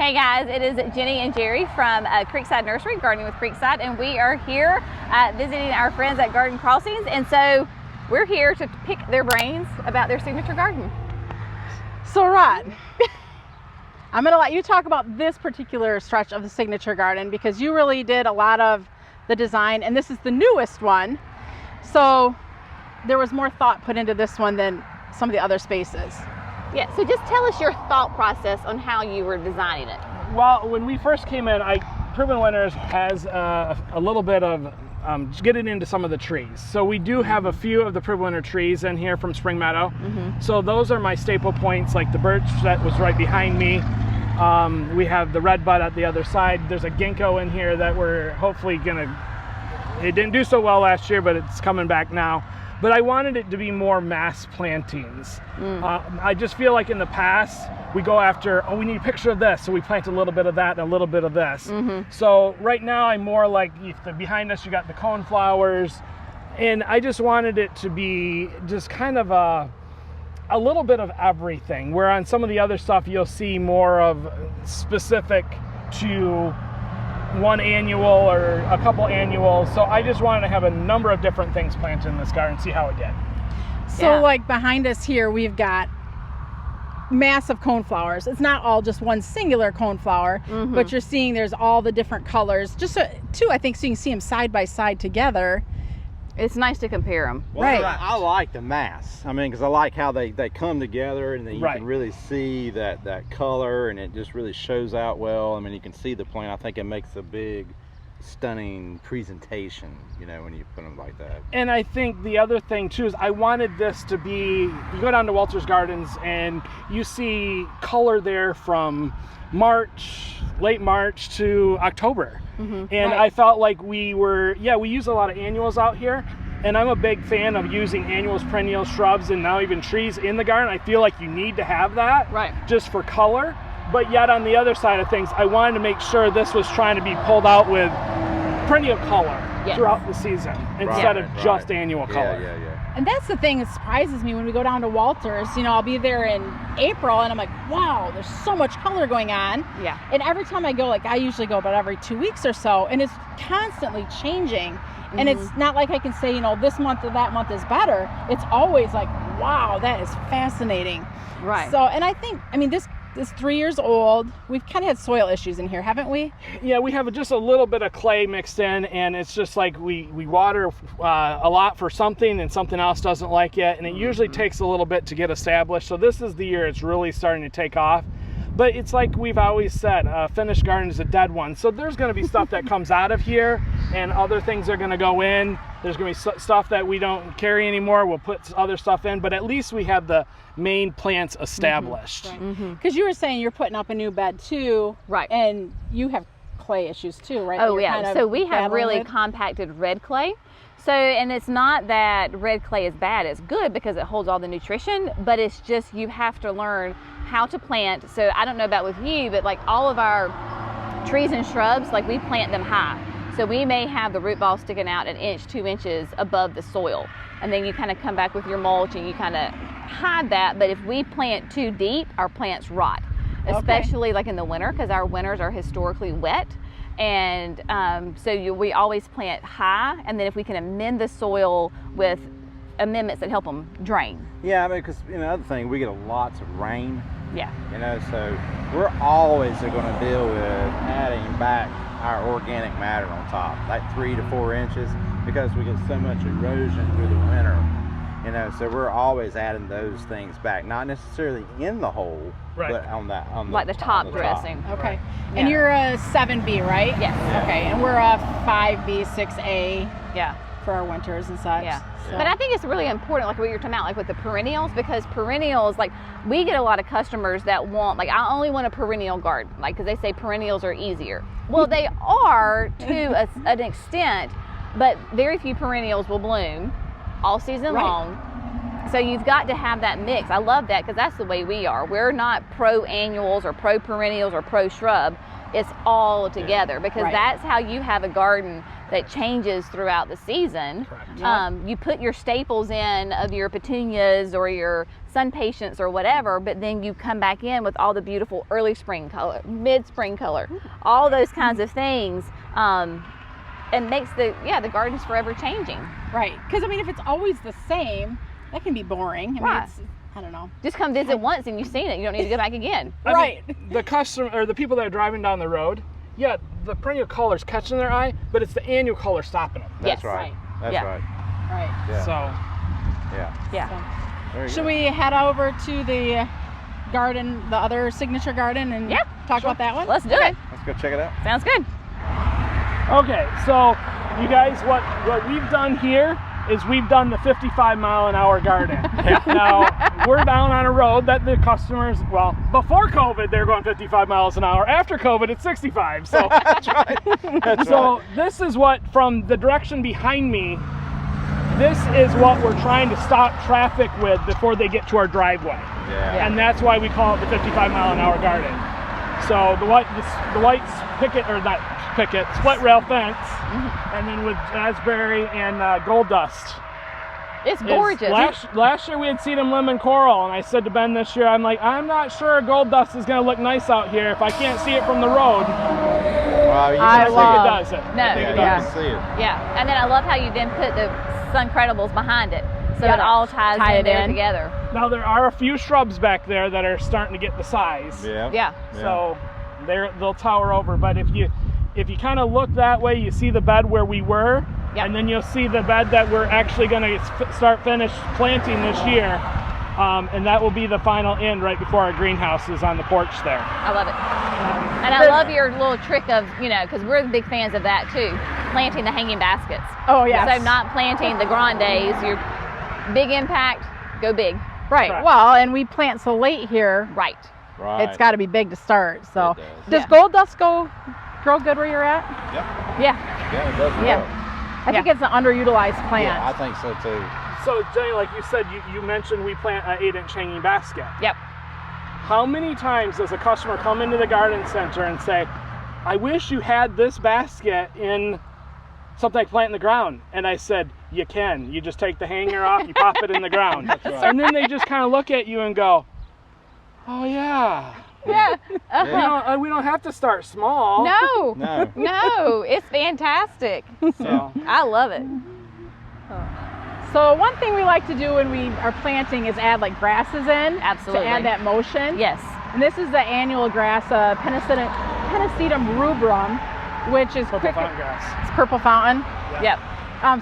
Hey guys, it is Jenny and Jerry from Creekside Nursery, Gardening with Creekside, and we are here visiting our friends at Garden Crossings, and so we're here to pick their brains about their signature garden. So Rod, I'm going to let you talk about this particular stretch of the signature garden because you really did a lot of the design, and this is the newest one, so there was more thought put into this one than some of the other spaces. Yeah, so just tell us your thought process on how you were designing it. Well, when we first came in, Proven Winners has a little bit of getting into some of the trees. So we do have a few of the Proven Winner trees in here from Spring Meadow. Mm-hmm. So those are my staple points, like the birch that was right behind me. We have the red bud at the other side. There's a ginkgo in here that we're hopefully it didn't do so well last year, but it's coming back now. But I wanted it to be more mass plantings. I just feel like in the past, we go after, oh, we need a picture of this, so we plant a little bit of that and a little bit of this. Mm-hmm. So right now, I'm more like, behind us, you got the coneflowers, and I just wanted it to be just kind of a little bit of everything, where on some of the other stuff, you'll see more of specific to one annual or a couple annuals. So I just wanted to have a number of different things planted in this garden, see how it did. So like behind us here, we've got massive coneflowers. It's not all just one singular coneflower, mm-hmm. but you're seeing there's all the different colors. Just two, I think, so you can see them side by side together. It's nice to compare them. Well, right. I like the mass. I mean, because I like how they come together and then you can really see that color, and it just really shows out well. I mean, you can see the plant. I think it makes a big, stunning presentation, when you put them like that. And I think the other thing too is I wanted this to be, you go down to Walter's Gardens and you see color there from late March to October. Mm-hmm. And I felt like we use a lot of annuals out here, and I'm a big fan of using annuals, perennials, shrubs, and now even trees in the garden. I feel like you need to have that just for color. But yet on the other side of things, I wanted to make sure this was trying to be pulled out with perennial color throughout the season instead of just annual color. Yeah. And that's the thing that surprises me when we go down to Walter's. I'll be there in April and I'm like, wow, there's so much color going on. Yeah. And every time I go, I usually go about every 2 weeks or so, and it's constantly changing. Mm-hmm. And it's not like I can say, this month or that month is better. It's always like, wow, that is fascinating. Right. So, and I think, this is 3 years old. We've kind of had soil issues in here, haven't we? Yeah, we have just a little bit of clay mixed in, and it's just like we water a lot for something and something else doesn't like it, and it usually takes a little bit to get established. So this is the year it's really starting to take off. But it's like we've always said, a finished garden is a dead one. So there's going to be stuff that comes out of here, and other things are going to go in. There's going to be stuff that we don't carry anymore. We'll put other stuff in, but at least we have the main plants established. Because mm-hmm. You were saying you're putting up a new bed too, right? And you have clay issues too, right? Oh yeah. So we have really compacted red clay. So, and it's not that red clay is bad, it's good because it holds all the nutrition, but it's just you have to learn how to plant. So I don't know about with you, but like all of our trees and shrubs, we plant them high. So we may have the root ball sticking out 1 inch, 2 inches above the soil. And then you kind of come back with your mulch and you kind of hide that. But if we plant too deep, our plants rot, especially like in the winter, because our winters are historically wet. And we always plant high, and then if we can amend the soil with amendments that help them drain. Yeah, because another thing, we get lots of rain. Yeah. So we're always going to deal with adding back our organic matter on top, like 3 to 4 inches, because we get so much erosion through the winter. So we're always adding those things back, not necessarily in the hole, but on the top dressing. Okay. Right. And you're a 7B, right? Yes. Yeah. Okay. And we're a 5B, 6A. Yeah. For our winters and such. Yeah. So. But I think it's really important, like what you're talking about, with the perennials, because perennials, we get a lot of customers that want, I only want a perennial garden, because they say perennials are easier. Well, they are to an extent, but very few perennials will bloom all season long. So you've got to have that mix. I love that because that's the way we are. We're not pro annuals or pro perennials or pro shrub. it's all together, because Right. that's how you have a garden that changes throughout the season. Correct. You put your staples in of your petunias or your sun patience or whatever, but then you come back in with all the beautiful early spring color, mid-spring color, all those kinds of things. And makes the garden's forever changing. Right. Because I mean, if it's always the same, that can be boring. I mean, Right. I don't know. Just come visit once and you've seen it. You don't need to go back again. I mean, Right. the customer or the people that are driving down the road, yeah, the perennial color's catching their eye, but it's the annual color stopping them. That's Yes. right. Right. That's Yeah. right. Right. Yeah. So Yeah. Yeah. Very Should good. we head over to the garden, the other signature garden, and Yeah, talk about that one? Let's do it. Let's go check it out. Sounds good. okay, so you guys, what we've done here is we've done the 55-mile-an-hour garden. Now, we're down on a road that the customers, well, before COVID, they were going 55 miles an hour. After COVID, it's 65. So, That's right. That's so right. this is what, from the direction behind me, this is what we're trying to stop traffic with before they get to our driveway. Yeah. And that's why we call it the 55-mile-an-hour garden. So the white picket, or not picket, split rail fence, and then with raspberry and gold dust. It's gorgeous. Last year we had seen them lemon coral, and I said to Ben this year, I'm like, I'm not sure gold dust is going to look nice out here if I can't see it from the road. Well, you I can see love- It does it. No, it. Yeah, yeah. you can see it. Yeah, and then I love how you then put the sun credibles behind it, so Yeah. it all ties Tie in it there in. together. Now there are a few shrubs back there that are starting to get the size. Yeah. Yeah. So they'll tower over. But if you kind of look that way, you see the bed where we were, Yep. and then you'll see the bed that we're actually going to finish planting this year, and that will be the final end right before our greenhouse is on the porch there. I love it. And I love your little trick of, because we're big fans of that too, planting the hanging baskets. Oh, yes. So not planting the grandes, your big impact, go big. Right. Correct. Well, and we plant so late here, Right. Right. it's got to be big to start. So, It does. does gold dust grow good where you're at? Yep. Yeah. Yeah, it does. Yeah. Well. I think it's an underutilized plant. Yeah, I think so too. So Jenny, like you said, you mentioned we plant an 8-inch hanging basket. Yep. How many times does a customer come into the garden center and say, I wish you had this basket in something I plant in the ground? And I said, you can. You just take the hanger off, you pop it in the ground. That's right. And then they just kind of look at you and go, oh yeah. Yeah. We don't have to start small. No. No. No, it's fantastic. So, I love it. So one thing we like to do when we are planting is add like grasses in Absolutely. to add that motion. Yes. And this is the annual grass, Pennisetum rubrum, which is purple quicker. fountain grass. It's purple fountain. Yep.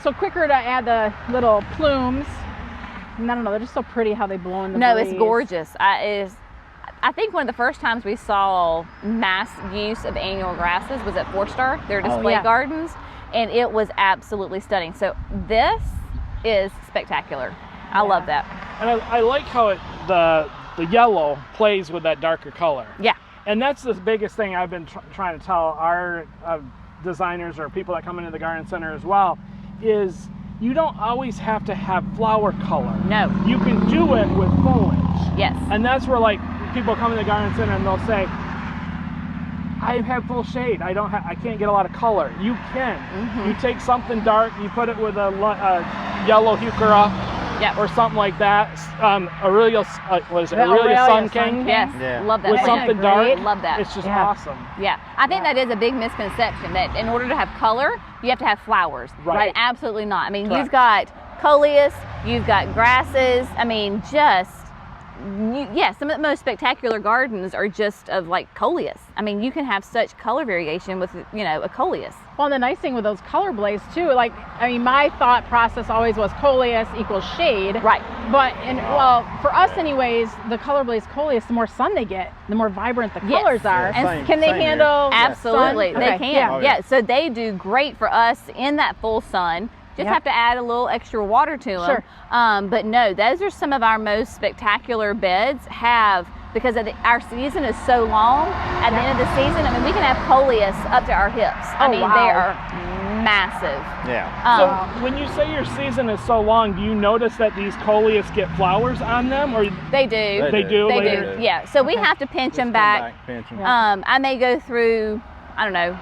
So quicker to add the little plumes. And I don't know, they're just so pretty how they blow in the No, breeze. it's gorgeous. I think one of the first times we saw mass use of annual grasses was at 4-Star, their display yeah. gardens, and it was absolutely stunning. So this is spectacular. I love that. And I like how the yellow plays with that darker color. Yeah. And that's the biggest thing I've been trying to tell our designers or people that come into the garden center as well, is you don't always have to have flower color. No. You can do it with foliage. Yes. And that's where like people come in the garden center and they'll say, I have full shade. I can't get a lot of color. You can. Mm-hmm. You take something dark, you put it with a yellow heuchera, Yep. or something like that. Aurelia, what is it? The Aurelia Aurelia Sun Sun King. King. Yes. Yeah. Love that. With plant. something great? dark. Love that. It's just Yeah. awesome. Yeah, I think that is a big misconception that in order to have color, you have to have flowers. Right. Absolutely not. I mean, Correct. you've got coleus, you've got grasses. I mean, some of the most spectacular gardens are just of like coleus. I mean, you can have such color variation with, a coleus. Well, and the nice thing with those color blades too, my thought process always was coleus equals shade. Right. But, for us anyways, the color blades coleus, the more sun they get, the more vibrant the Yes. colors are. And same- can they same here. handle Absolutely, sun? they Okay, can. yeah. Oh, Yeah. yeah. So they do great for us in that full sun. Just Yep. have to add a little extra water to them. Sure. But no, those are some of our most spectacular beds. Because our season is so long. At the end of the season, I mean, we can have coleus up to our hips. I Oh, mean, wow. they are massive. Yeah. So when you say your season is so long, do you notice that these coleus get flowers on them, or They do. they do They later? do. Yeah. So we have to pinch them back. Pinch 'em. I may go through, I don't know,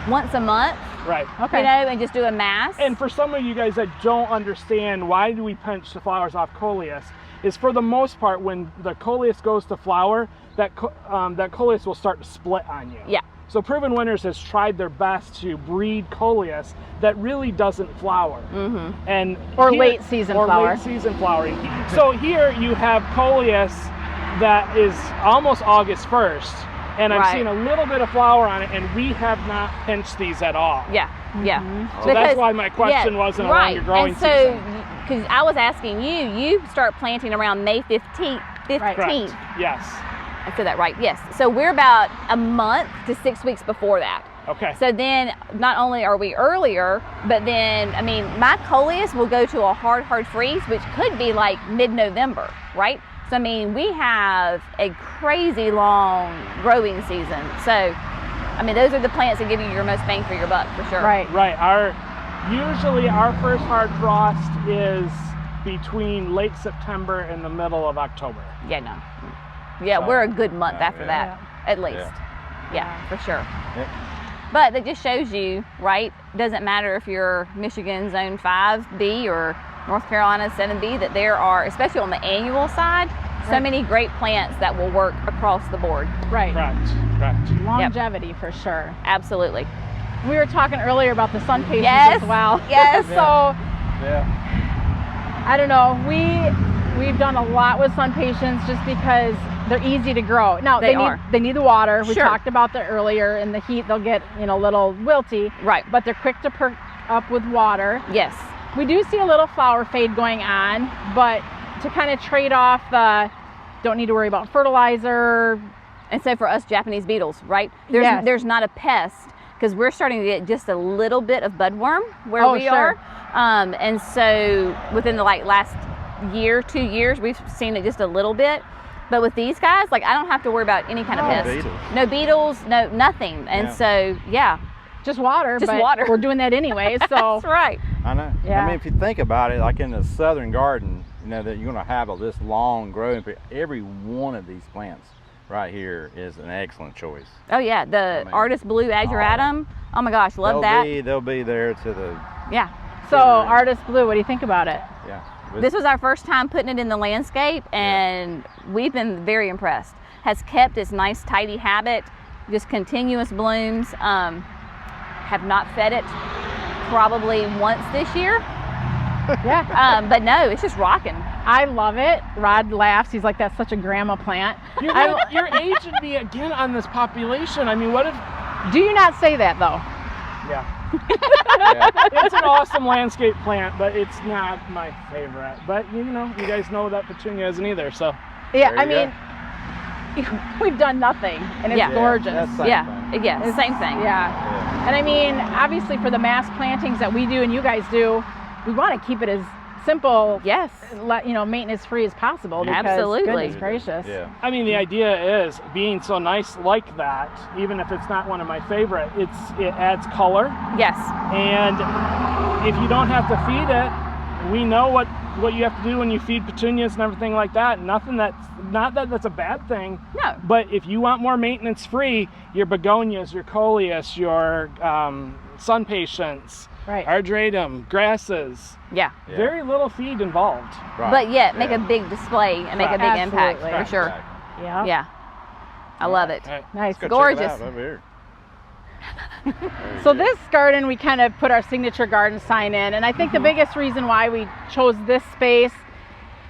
once a month, Right. Okay. you know, and just do a mass. And for some of you guys that don't understand why do we pinch the flowers off coleus, is for the most part when the coleus goes to flower, that coleus will start to split on you. Yeah. So Proven Winners has tried their best to breed coleus that really doesn't flower. And Or here- late season or flower. late season flowering. So here you have coleus that is almost August 1st, and I've Right. seen a little bit of flower on it, and we have not pinched these at all. Yeah. Yeah. So that's why my question wasn't around right. your growing and so, season. because I was asking you start planting around May 15th. Correct. Yes. I said that right. Yes. So we're about a month to 6 weeks before that. Okay. So then not only are we earlier, but then, I mean, my coleus will go to a hard freeze, which could be like mid-November, right? So, I mean, we have a crazy long growing season. So, I mean, those are the plants that give you your most bang for your buck, for sure. Right. Right. Usually our first hard frost is between late September and the middle of October. Yeah, no. Yeah, So- we're a good month Yeah, after yeah. that, at least. Yeah, for sure. Yeah. But that just shows you, right? Doesn't matter if you're Michigan Zone 5B or North Carolina 7B, that there are, especially on the annual side, so Right. many great plants that will work across the board. Right. Correct. Longevity for sure. Absolutely. We were talking earlier about the sun patients Yes. as well. Yes. So Yeah. I don't know. We've done a lot with sun patients just because they're easy to grow. Now They are. they need the water. We Sure. talked about that earlier. In the heat, they'll get a little wilty. Right. But they're quick to perk up with water. Yes. We do see a little flower fade going on, but to kind of trade off the don't need to worry about fertilizer. And so for us Japanese beetles, right? Yes. There's not a pest because we're starting to get just a little bit of budworm where Oh, we sure. are. And so within the last year, 2 years, we've seen it just a little bit. But with these guys, I don't have to worry about any kind of No pest. beetles. No beetles, no nothing. And Yeah. so, yeah, Just water. Just but water. We're doing that anyway. So that's right. I know. Yeah. I mean, if you think about it, like in the southern garden, that you're going to have this long growing period. Every one of these plants right here is an excellent choice. Oh yeah, the I mean, Artist Blue Ageratum. Oh my gosh, love that. They'll be there to the, Yeah. so Artist Blue, what do you think about it? yeah. This was our first time putting it in the landscape, and we've been very impressed. Has kept its nice tidy habit, just continuous blooms. Have not fed it probably once this year, Yeah. but no, it's just rocking. I love it. Rod laughs. He's like, that's such a grandma plant. You're aging me again on this population. I mean, what if? Do you not say that though? Yeah. Yeah. It's an awesome landscape plant, but it's not my favorite. But you guys know that petunia isn't either. So Yeah, There I you mean, we've done nothing, and it's Yeah. gorgeous. That's same Yeah, thing. yeah, same thing. Yeah. Yeah. And I mean, obviously for the mass plantings that we do and you guys do, we want to keep it as simple, Yes. maintenance free as possible. Because Absolutely. Goodness gracious. Yeah. I mean, the idea is being so nice like that. Even if it's not one of my favorite, it adds color. Yes. And if you don't have to feed it, we know what you have to do when you feed petunias and everything like that. Not that that's a bad thing. No. But if you want more maintenance free, your begonias, your coleus, your sun patience, Right. hydrangea, grasses, Yeah. Yeah. very little feed involved. Right. But yet make Yeah. a big display and make a big Right. impact Absolutely. for sure. Exactly. Yeah. Yeah. I love it. All right. Nice. Go Gorgeous. Check it out over here. So this garden, we kind of put our signature garden sign in, and I think the biggest reason why we chose this space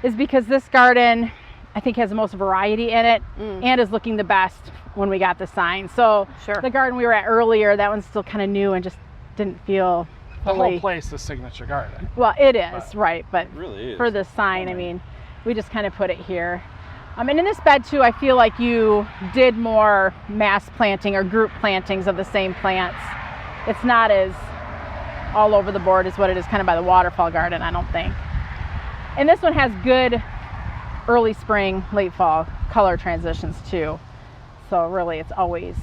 is because this garden, I think, has the most variety in it and is looking the best when we got the sign. So Sure. the garden we were at earlier, that one's still kind of new and just didn't feel The fully. whole place is signature garden. Well, it is, right, but It really is. for the sign, I mean, we just kind of put it here. And in this bed too, I feel like you did more mass planting or group plantings of the same plants. It's not as all over the board as what it is kind of by the waterfall garden, I don't think. And this one has good early spring, late fall color transitions too. So really it's always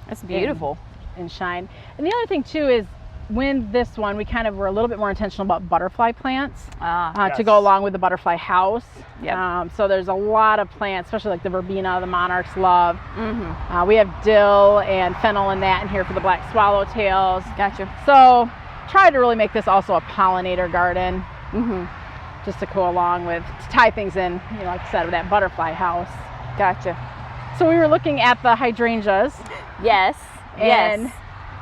That's beautiful. and shine. And the other thing too is when this one, we kind of were a little bit more intentional about butterfly plants Yes. to go along with the butterfly house. Yep. So there's a lot of plants, especially like the verbena, the monarchs love. Mm-hmm. We have dill and fennel and that in here for the black swallowtails. Gotcha. So try to really make this also a pollinator garden, Mm-hmm. just to go along with, to tie things in, you know, like I said, with that butterfly house. Gotcha. So we were looking at the hydrangeas. Yes. And yes.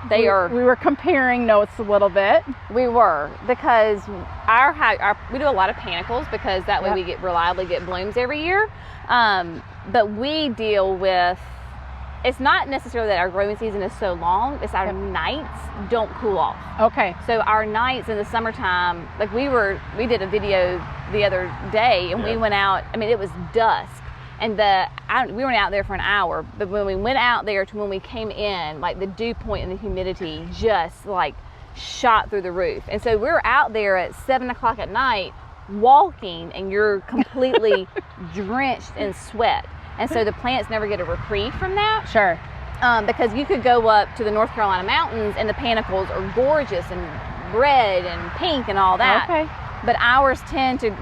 They are. We were comparing notes a little bit. We were, because we do a lot of panicles because that way Yep. we reliably get blooms every year. But we deal with, it's not necessarily that our growing season is so long, it's our nights don't cool off. Okay. So our nights in the summertime, like we did a video the other day and we went out, I mean, it was dusk. And we went out there for an hour, but when we went out there to when we came in, like the dew point and the humidity just like shot through the roof. And so we're out there at 7 o'clock at night walking and you're completely drenched in sweat. And so the plants never get a reprieve from that. Sure. Because you could go up to the North Carolina mountains and the panicles are gorgeous and red and pink and all that. Okay. But ours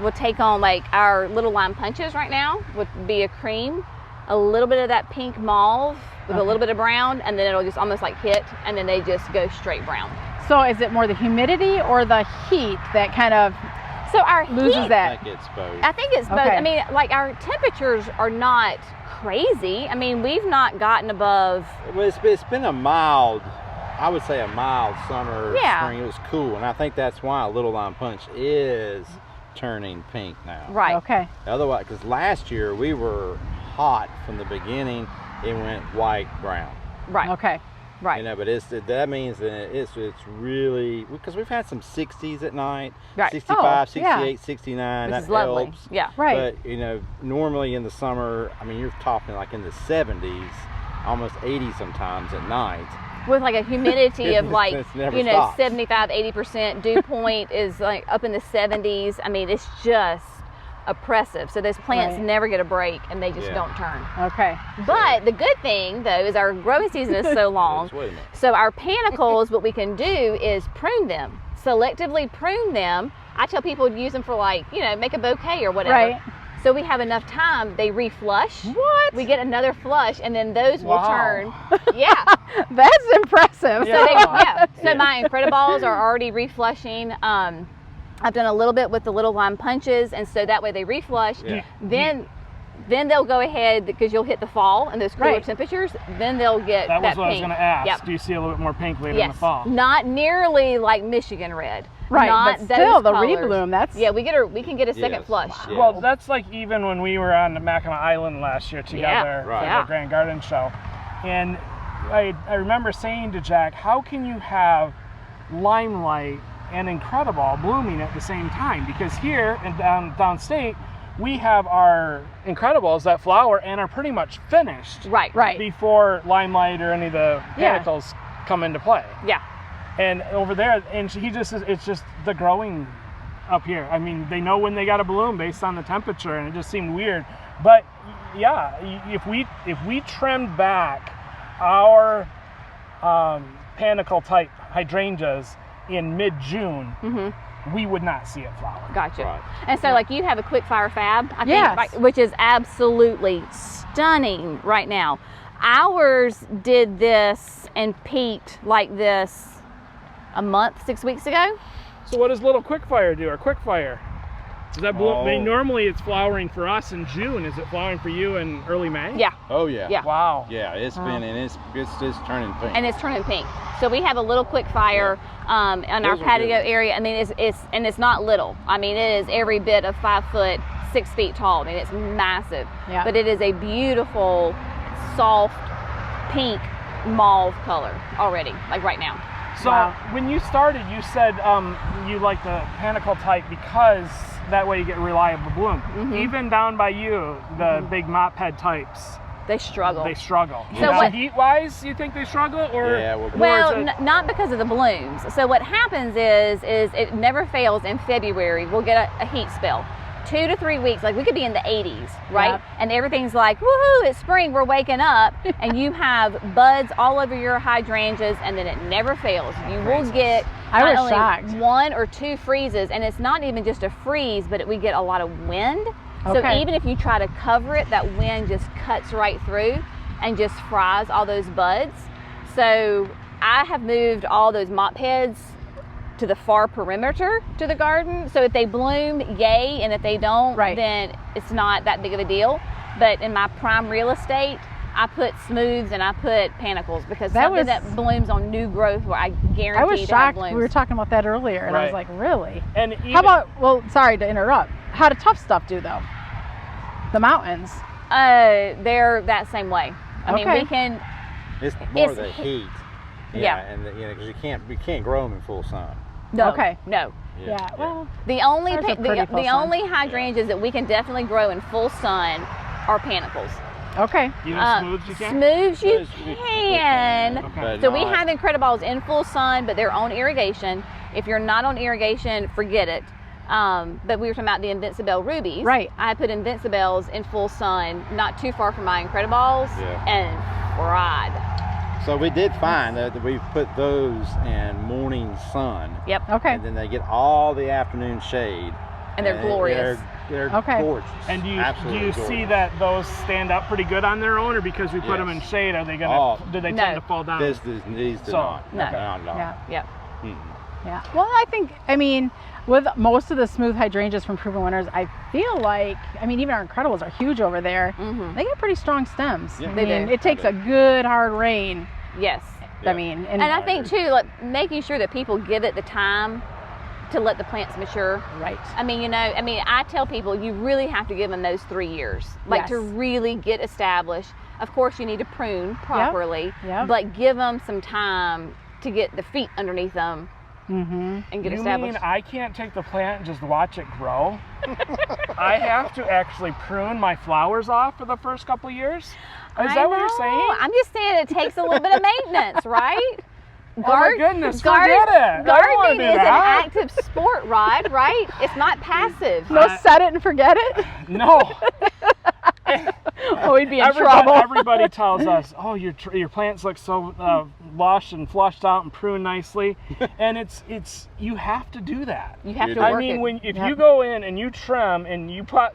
will take on, like our little lime punches right now would be a cream, a little bit of that pink mauve with a little bit of brown, and then it'll just almost like hit, and then they just go straight brown. So is it more the humidity or the heat that kind of So our loses heat, I that? think it's both. I think it's both. Okay. I mean, like our temperatures are not crazy. I mean, we've not gotten above. Well, it's been a mild, I would say a mild summer, Yeah. spring. It was cool, and I think that's why Little Lime Punch is turning pink now. Right. Okay. Otherwise, because last year we were hot from the beginning, it went white brown. Right. Okay. Right. You know, but that means that it's really, because we've had some 60s at night, Right. 65, Oh, yeah. 68, 69. Which that is lovely. helps. Yeah. Right. But you know, normally in the summer, I mean, you're talking like in the 70s, almost 80 sometimes at night. With like a humidity of like, It's never you know, stops. 75, 80%. Dew point is like up in the 70s. I mean, it's just oppressive. So those plants Right. never get a break and they just Yeah. don't turn. Okay. But the good thing though is our growing season is so long. Wait a minute. So our panicles, what we can do is prune them, selectively prune them. I tell people to use them for like, you know, make a bouquet or whatever. Right. So we have enough time, they reflush. What? We get another flush and then those will Wow. turn. Yeah. That's impressive. So they, Yeah. So my Incrediballs are already reflushing. I've done a little bit with the little lime punches, and so that way they reflush. Yeah. Then they'll go ahead, because you'll hit the fall and those cooler Right. temperatures. Then they'll get That was that what I was pink. going to ask. Yep. Do you see a little bit more pink later in the Yes. fall? Not nearly like Michigan red. Right, Not but still, those the colors. rebloom, that's... Yeah, we can get a second Yes. flush. Yeah. Well, that's like even when we were on the Mackinac Island last year together Right. for Yeah. the Grand Garden Show. And I remember saying to Jack, how can you have Limelight and Incredible blooming at the same time? Because here in downstate, we have our Incredibles that flower and are pretty much finished Right. Right. before Limelight or any of the Yeah. panicles come into play. Yeah. And over there, and he just says it's just the growing up here. I mean, they know when they got to bloom based on the temperature, and it just seemed weird. But yeah, if we trimmed back our panicle type hydrangeas in mid-June, we would not see it flower. Gotcha. Right. And so, like, you have a quick fire fab, I think, Yes. right, which is absolutely stunning right now. Ours did this and peaked like this a month, 6 weeks ago. So what does Little Quickfire do, or Quickfire? Does that bloom? I mean, normally it's flowering for us in June. Is it flowering for you in early May? Yeah. Oh yeah. Yeah. Wow. Yeah, it's been, and it's just turning pink. And it's turning pink. So we have a little quick fire on our Those are patio good. area. I mean, it's not little. I mean, it is every bit of 5 foot, 6 feet tall. I mean, it's massive. Yeah. But it is a beautiful, soft, pink mauve color already, like right now. So Wow. when you started, you said you like the panicle type because that way you get reliable bloom. Even down by you, the big mop head types, They struggle. they struggle. So Now, what- heat-wise, you think they struggle, or Yeah, well, Well, or is it- not because of the blooms. So what happens is it never fails in February. We'll get a heat spell. 2 to 3 weeks, like we could be in the 80s, right? Yep. And everything's like, woohoo, it's spring, we're waking up, and you have buds all over your hydrangeas, and then it never fails. You will get I was not only shocked. 1 or 2 freezes, and it's not even just a freeze, but we get a lot of wind. So Okay. even if you try to cover it, that wind just cuts right through and just fries all those buds. So I have moved all those mop heads to the far perimeter to the garden. So if they bloom, yay, and if they don't, Right. then it's not that big of a deal. But in my prime real estate, I put smooths and I put panicles because That something was- that blooms on new growth where I guarantee I was to have shocked. blooms. We were talking about that earlier, and I was Right. like, really? And even, How about, well, sorry to interrupt. How do tough stuff do, though? The mountains. They're that same way. I mean, Okay. we can, It's more It's the he- heat. Yeah. And because you can't grow them in full sun. no, Okay. no. Yeah. Well, The only Ours are the, pretty full the sun. only hydrangeas that we can definitely grow in full sun are panicles. okay. even smooths you can? Smooths you Smooths we can. Okay. but So we not- have Incredibles in full sun, but they're on irrigation. If you're not on irrigation, forget it. But we were talking about the Invincibelle rubies. Right. I put Invincibelles in full sun, not too far from my Incredibles, Yeah. and fried. So we did find that we've put those in morning sun, Yep. Okay. and then they get all the afternoon shade. And they're glorious. They're Okay. gorgeous. And do you Absolutely see gorgeous. that those stand up pretty good on their own, or because we put them in Yes. shade, are they gonna? Oh. Do they No. tend to fall down? These do So, not. no. Not at all. Yeah. Yep. Mm-mm. Yeah. Well, I think, I mean, with most of the smooth hydrangeas from Proven Winners, I feel like, I mean, even our Incredibles are huge over there. Mm-hmm. They get pretty strong stems. Yeah. I They mean, do. it takes a good hard rain. Yes. Yeah. I mean, And I think too, like making sure that people give it the time to let the plants mature. right. I mean, I tell people you really have to give them those 3 years, like to Yes. really get established. Of course, you need to prune properly, Yep. but give them some time to get the feet underneath them Mm-hmm. and get You established. mean I can't take the plant and just watch it grow? I have to actually prune my flowers off for the first couple of years? Is that what you're saying? I'm just saying it takes a little bit of maintenance, right? Oh my goodness, forget it. I don't wanna Gardening do is that. an active sport, Rod, right? It's not passive. No, set it and forget it. No. Oh, we'd be in trouble. Everybody tells us, oh, your plants look so lush and flushed out and pruned nicely, and it's you have to do that. You have You to do. work I mean, it. if you go in and you trim and you put,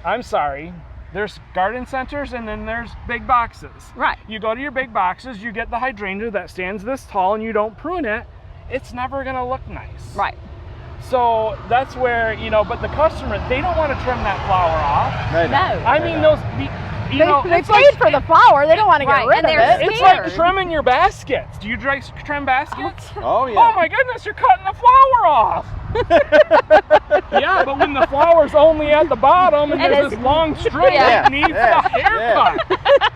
I'm sorry, there's garden centers and then there's big boxes. Right. You go to your big boxes, you get the hydrangea that stands this tall, and you don't prune it, it's never gonna look nice. Right. So that's where, but the customer, they don't want to trim that flower off. They don't. No. I They mean, don't. They it's paid for the flower. They don't want to get Right, rid and of they're it. It's like scared. trimming your baskets. Do you trim baskets? Oh yeah. Oh my goodness, you're cutting the flower off. Yeah, but when the flower's only at the bottom and And there's it's- this long string, Yeah, it needs yeah, the haircut.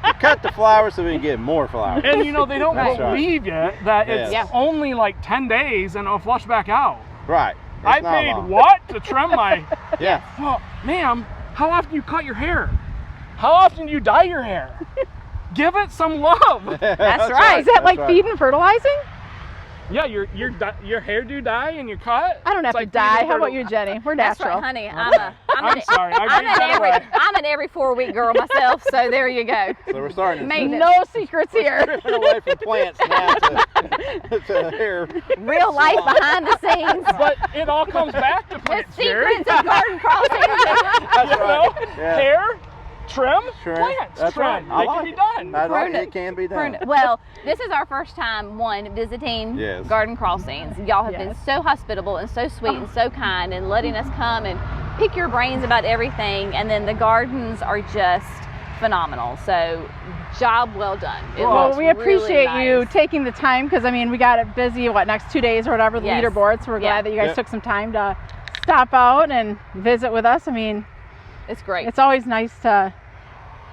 You cut the flowers so we can get more flowers. And they don't Right. believe you that it's Yeah. only like 10 days and it'll flush back out. Right. It's I not paid long. what to trim my, Yeah. well, ma'am, how often you cut your hair? How often do you dye your hair? Give it some love. That's right. Is that That's like right. feed and fertilizing? Yeah, your hair do dye and your cut. I don't have It's to like dye. feeding How about fertil- you, Jenny? We're That's natural. right, honey. I'm sorry. I gave that away. I'm an every 4-week girl myself, so there you go. So we're starting to Maintenance. No secrets here. drift away from plants now to hair. Real life behind the scenes. But it all comes back to The plants, Jerry. secrets of garden crossings. That's You know, Yeah. hair, trim, Sure. plants, That's trim. right. I They can like be it. done. I like Prune it. it. It can be done. Well, this is our first time, visiting Yes. Garden Crossings. Y'all have been Yes. so hospitable and so sweet and so kind and letting us come and pick your brains about everything. And then the gardens are just phenomenal. So, job well done. It Well, looks we appreciate really you nice. taking the time because, I mean, we got it busy, next 2 days or whatever, the Yes. leaderboard. So we're Yeah. glad that you guys Yep. took some time to stop out and visit with us. I mean, It's great. it's always nice to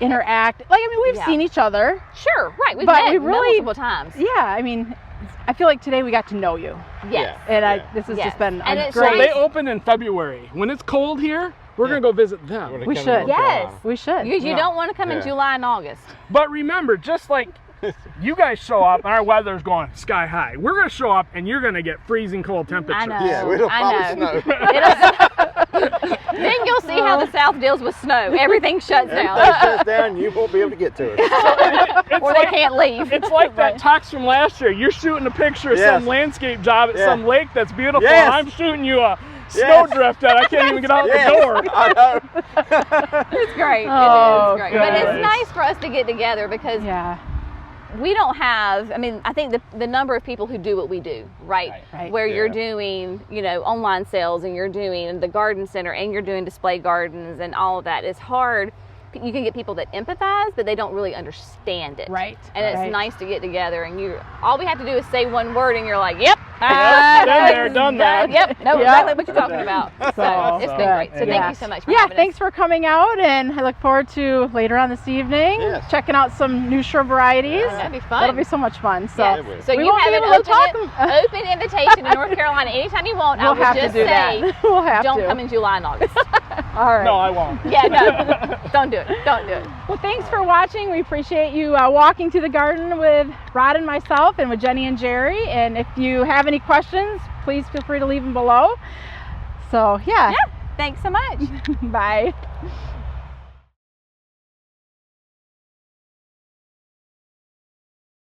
interact. Like, I mean, we've Yeah. seen each other. Sure, right. We've But met we really- multiple times. Yeah, I mean, I feel like today we got to know you. Yes. And Yeah. this has Yes. just been And a it's So great. they open in February. When it's cold here, we're Yeah. gonna go visit them. When it We comes should. to Yes. down. We should. Because you Yeah. don't want to come in Yeah. July and August. But remember, just like you guys show up and our weather's going sky high, we're gonna show up and you're gonna get freezing cold temperatures. I know. Yeah, it'll I probably know. snow. Then you'll see how the South deals with snow. Everything shuts Everything down. shuts down, you won't be able to get to it. It's Or they can't leave. It's like that text from last year. You're shooting a picture of Yes. some landscape job at Yeah. some lake that's beautiful, Yes. and I'm shooting you a snowdrift that I can't even get out the door. I know. It's great. Oh, It is great. But goodness. it's nice for us to get together because Yeah. we don't have, I mean, I think the number of people who do what we do, right? Right. Where you're Yeah. doing, you know, online sales and you're doing the garden center and you're doing display gardens and all of that is hard. You can get people that empathize, but they don't really understand it. Right. And it's Right. nice to get together and all we have to do is say one word and you're like, yep. Been there, done that. Yep. Know Yep. exactly what you're talking about. So So it's been great. So good. thank you so much for Yeah, having thanks us. for coming out, and I look forward to later on this evening Yes. checking out some new shrub varieties. Yeah. That'd be fun. That'll be so much fun. So Yes. It will. So we you won't have be an able to open invitation to North Carolina anytime you want. I we'll would have just to do say, that. We'll have don't to. come in July and August. All right. No, I won't. Yeah, no, don't do it. Don't do it. Well, thanks for watching. We appreciate you walking to the garden with Rod and myself and with Jenny and Jerry. And if you have any questions, please feel free to leave them below. So, yeah. Yeah, thanks so much. Bye.